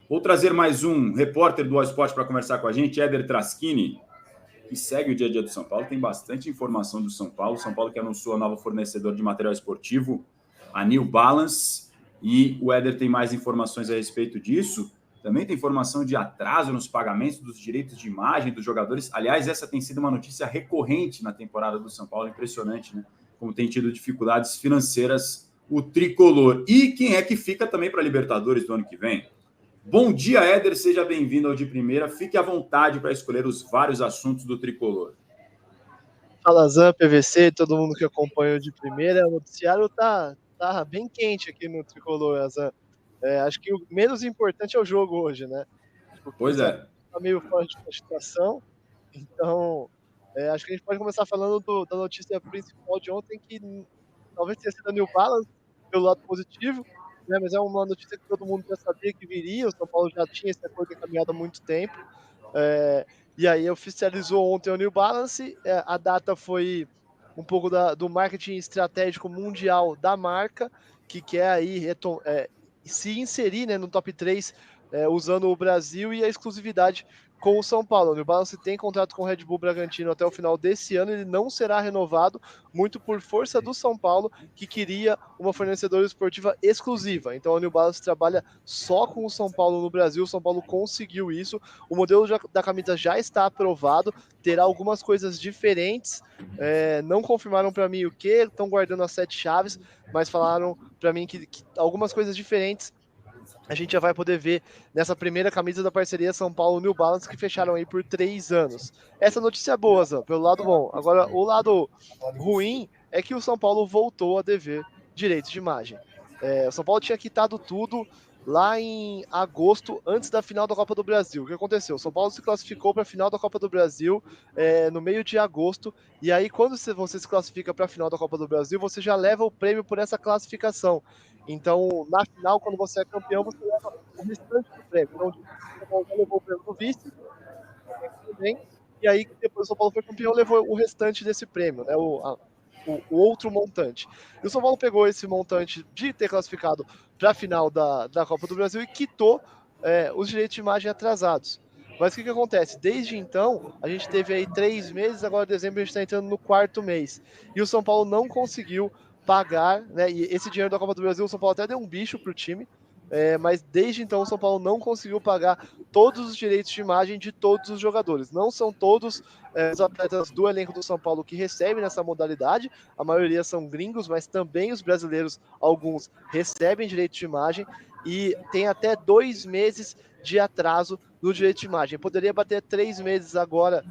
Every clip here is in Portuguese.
Vou trazer mais um repórter do All Sport para conversar com a gente, Éder Traschini, que segue o dia a dia do São Paulo. Tem bastante informação do São Paulo. São Paulo que anunciou a nova fornecedor de material esportivo, a New Balance. E o Éder tem mais informações a respeito disso. Também tem informação de atraso nos pagamentos dos direitos de imagem dos jogadores. Aliás, essa tem sido uma notícia recorrente na temporada do São Paulo. Impressionante, né? Como tem tido dificuldades financeiras o tricolor. E quem é que fica também para a Libertadores do ano que vem? Bom dia, Éder. Seja bem-vindo ao De Primeira. Fique à vontade para escolher os vários assuntos do tricolor. Fala, Zan, PVC, todo mundo que acompanha o De Primeira. O noticiário tá bem quente aqui no tricolor, Zan. Acho que o menos importante é o jogo hoje, né? Pois é. Tá meio fora de cogitação. Então, acho que a gente pode começar falando da notícia principal de ontem, que talvez tenha sido a New Balance, pelo lado positivo, né? Mas é uma notícia que todo mundo já sabia que viria. O São Paulo já tinha esse acordo encaminhado há muito tempo. E aí oficializou ontem o New Balance. A data foi um pouco do marketing estratégico mundial da marca, que quer aí se inserir, né, no top 3, usando o Brasil e a exclusividade com o São Paulo. O New Balance tem contrato com o Red Bull Bragantino até o final desse ano, ele não será renovado, muito por força do São Paulo, que queria uma fornecedora esportiva exclusiva. Então a New Balance trabalha só com o São Paulo no Brasil, o São Paulo conseguiu isso, o modelo da camisa já está aprovado, terá algumas coisas diferentes, não confirmaram para mim o que, estão guardando as 7 chaves, mas falaram para mim que algumas coisas diferentes a gente já vai poder ver nessa primeira camisa da parceria São Paulo New Balance, que fecharam aí por 3 anos. Essa notícia é boa, Zan, pelo lado bom. Agora, o lado ruim é que o São Paulo voltou a dever direitos de imagem. O São Paulo tinha quitado tudo lá em agosto, antes da final da Copa do Brasil. O que aconteceu? O São Paulo se classificou para a final da Copa do Brasil no meio de agosto, e aí quando você se classifica para a final da Copa do Brasil, você já leva o prêmio por essa classificação. Então, na final, quando você é campeão, você leva o restante do prêmio. Então, o São Paulo já levou o prêmio do vice, também, e aí depois o São Paulo foi campeão, levou o restante desse prêmio, né, o outro montante. E o São Paulo pegou esse montante de ter classificado para a final da Copa do Brasil e quitou os direitos de imagem atrasados. Mas o que acontece? Desde então, a gente teve aí 3 meses, agora em dezembro a gente está entrando no 4º mês. E o São Paulo não conseguiu pagar, né? E esse dinheiro da Copa do Brasil, o São Paulo até deu um bicho pro time, mas desde então o São Paulo não conseguiu pagar todos os direitos de imagem de todos os jogadores. Não são todos os atletas do elenco do São Paulo que recebem nessa modalidade, a maioria são gringos, mas também os brasileiros, alguns, recebem direito de imagem e tem até 2 meses de atraso no direito de imagem. Poderia bater 3 meses agora,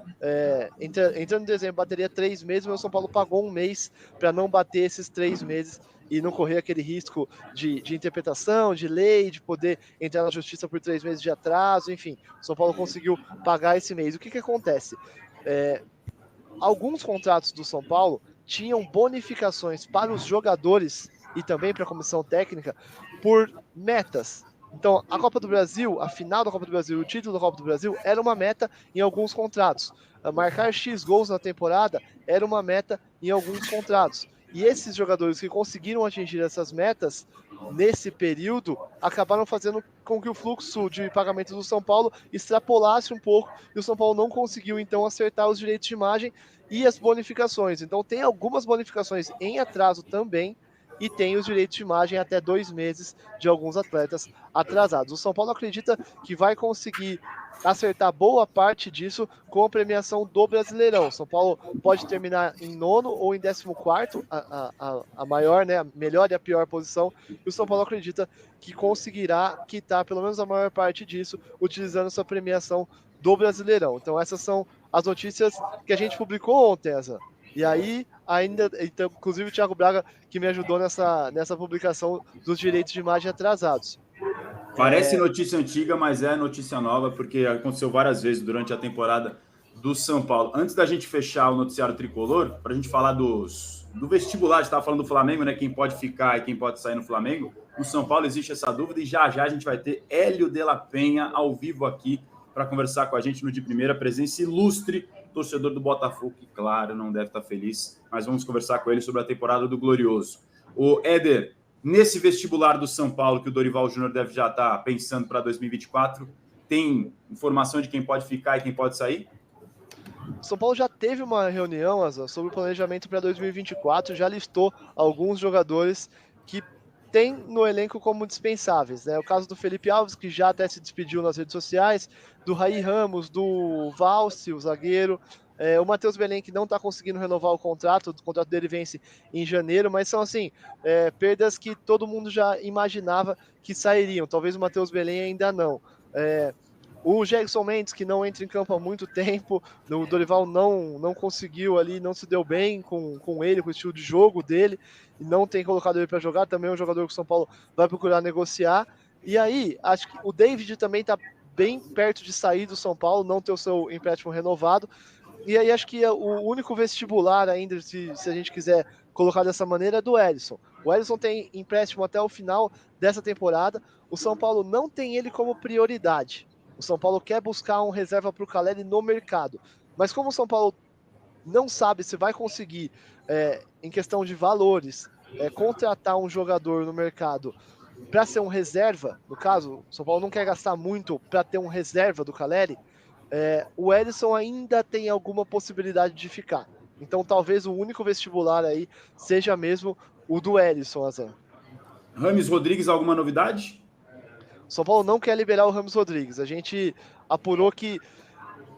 entrando em dezembro, bateria 3 meses, mas o São Paulo pagou 1 mês para não bater esses 3 meses e não correr aquele risco de interpretação, de lei, de poder entrar na justiça por 3 meses de atraso, enfim. O São Paulo conseguiu pagar esse mês. O que acontece? Alguns contratos do São Paulo tinham bonificações para os jogadores e também para a comissão técnica por metas. Então, a Copa do Brasil, a final da Copa do Brasil, o título da Copa do Brasil era uma meta em alguns contratos. Marcar X gols na temporada era uma meta em alguns contratos. E esses jogadores que conseguiram atingir essas metas nesse período acabaram fazendo com que o fluxo de pagamentos do São Paulo extrapolasse um pouco e o São Paulo não conseguiu então acertar os direitos de imagem e as bonificações. Então tem algumas bonificações em atraso também e tem os direitos de imagem até 2 meses de alguns atletas atrasados. O São Paulo acredita que vai conseguir acertar boa parte disso com a premiação do Brasileirão. São Paulo pode terminar em 9º ou em 14º, a maior, né, a melhor e a pior posição, e o São Paulo acredita que conseguirá quitar pelo menos a maior parte disso, utilizando essa premiação do Brasileirão. Então essas são as notícias que a gente publicou ontem, Essa. E aí, ainda, então, inclusive o Thiago Braga, que me ajudou nessa publicação dos direitos de imagem atrasados. Parece notícia antiga, mas é notícia nova, porque aconteceu várias vezes durante a temporada do São Paulo. Antes da gente fechar o noticiário tricolor, para a gente falar do vestibular, a gente estava falando do Flamengo, né? Quem pode ficar e quem pode sair no Flamengo. No São Paulo existe essa dúvida e já a gente vai ter Hélio de la Penha ao vivo aqui para conversar com a gente no De Primeira, presença ilustre, torcedor do Botafogo, que, claro, não deve estar feliz, mas vamos conversar com ele sobre a temporada do Glorioso. O Éder, Nesse vestibular do São Paulo, que o Dorival Júnior deve já estar pensando para 2024, tem informação de quem pode ficar e quem pode sair? O São Paulo já teve uma reunião, Asa, sobre o planejamento para 2024, já listou alguns jogadores que tem no elenco como dispensáveis, né? O caso do Felipe Alves, que já até se despediu nas redes sociais, do Raí Ramos, do Valse, o zagueiro, o Matheus Belém, que não está conseguindo renovar o contrato dele vence em janeiro, mas são assim, perdas que todo mundo já imaginava que sairiam, talvez o Matheus Belém ainda não. O Gerson Mendes, que não entra em campo há muito tempo, o Dorival não conseguiu ali, não se deu bem com ele, com o estilo de jogo dele, e não tem colocado ele para jogar, também é um jogador que o São Paulo vai procurar negociar. E aí, acho que o David também está bem perto de sair do São Paulo, não ter o seu empréstimo renovado. E aí acho que o único vestibular ainda, se a gente quiser colocar dessa maneira, é do Elisson. O Elisson tem empréstimo até o final dessa temporada, o São Paulo não tem ele como prioridade. O São Paulo quer buscar um reserva para o Caleri no mercado. Mas como o São Paulo não sabe se vai conseguir, em questão de valores, contratar um jogador no mercado para ser um reserva, no caso, o São Paulo não quer gastar muito para ter um reserva do Caleri, o Elisson ainda tem alguma possibilidade de ficar. Então talvez o único vestibular aí seja mesmo o do Elisson, Azan. Rames Rodrigues, alguma novidade? O São Paulo não quer liberar o Rames Rodrigues. A gente apurou que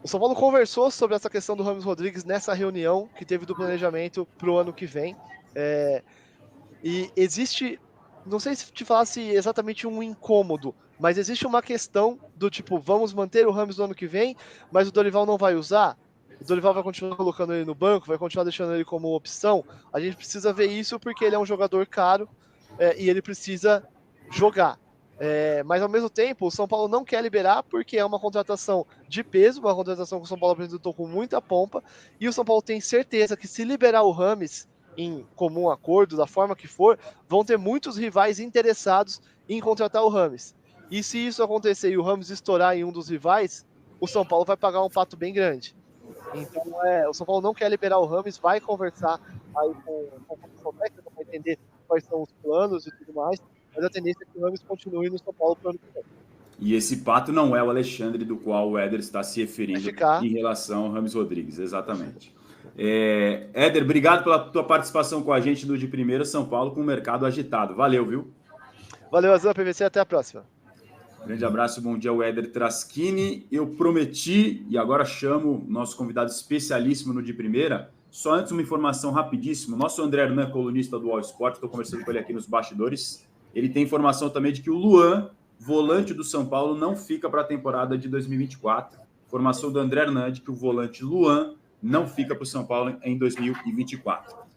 o São Paulo conversou sobre essa questão do Rames Rodrigues nessa reunião que teve do planejamento para o ano que vem. E existe, não sei se te falasse exatamente um incômodo, mas existe uma questão do tipo, vamos manter o Rames no ano que vem, mas o Dorival não vai usar? O Dorival vai continuar colocando ele no banco, vai continuar deixando ele como opção? A gente precisa ver isso porque ele é um jogador caro e ele precisa jogar. Mas ao mesmo tempo, o São Paulo não quer liberar porque é uma contratação de peso, uma contratação que o São Paulo apresentou com muita pompa, e o São Paulo tem certeza que se liberar o Rames em comum acordo, da forma que for, vão ter muitos rivais interessados em contratar o Rames. E se isso acontecer e o Rames estourar em um dos rivais, o São Paulo vai pagar um pato bem grande. Então, o São Paulo não quer liberar o Rames, vai conversar aí com a comissão técnica para entender quais são os planos e tudo mais, mas a tendência é que o Rames continue no São Paulo para o ano que vem. E esse pato não é o Alexandre do qual o Éder está se referindo em relação ao Rames Rodrigues, exatamente. Éder, obrigado pela tua participação com a gente do De Primeira São Paulo com o mercado agitado. Valeu, viu? Valeu, Azan, PVC, até a próxima. Grande abraço, bom dia ao Éder Traschini. Eu prometi, e agora chamo o nosso convidado especialíssimo no De Primeira. Só antes uma informação rapidíssima. Nosso André Hernan, colunista do All Sport, estou conversando com ele aqui nos bastidores. Ele tem informação também de que o Luan, volante do São Paulo, não fica para a temporada de 2024. Informação do André Hernan de que o volante Luan não fica para o São Paulo em 2024.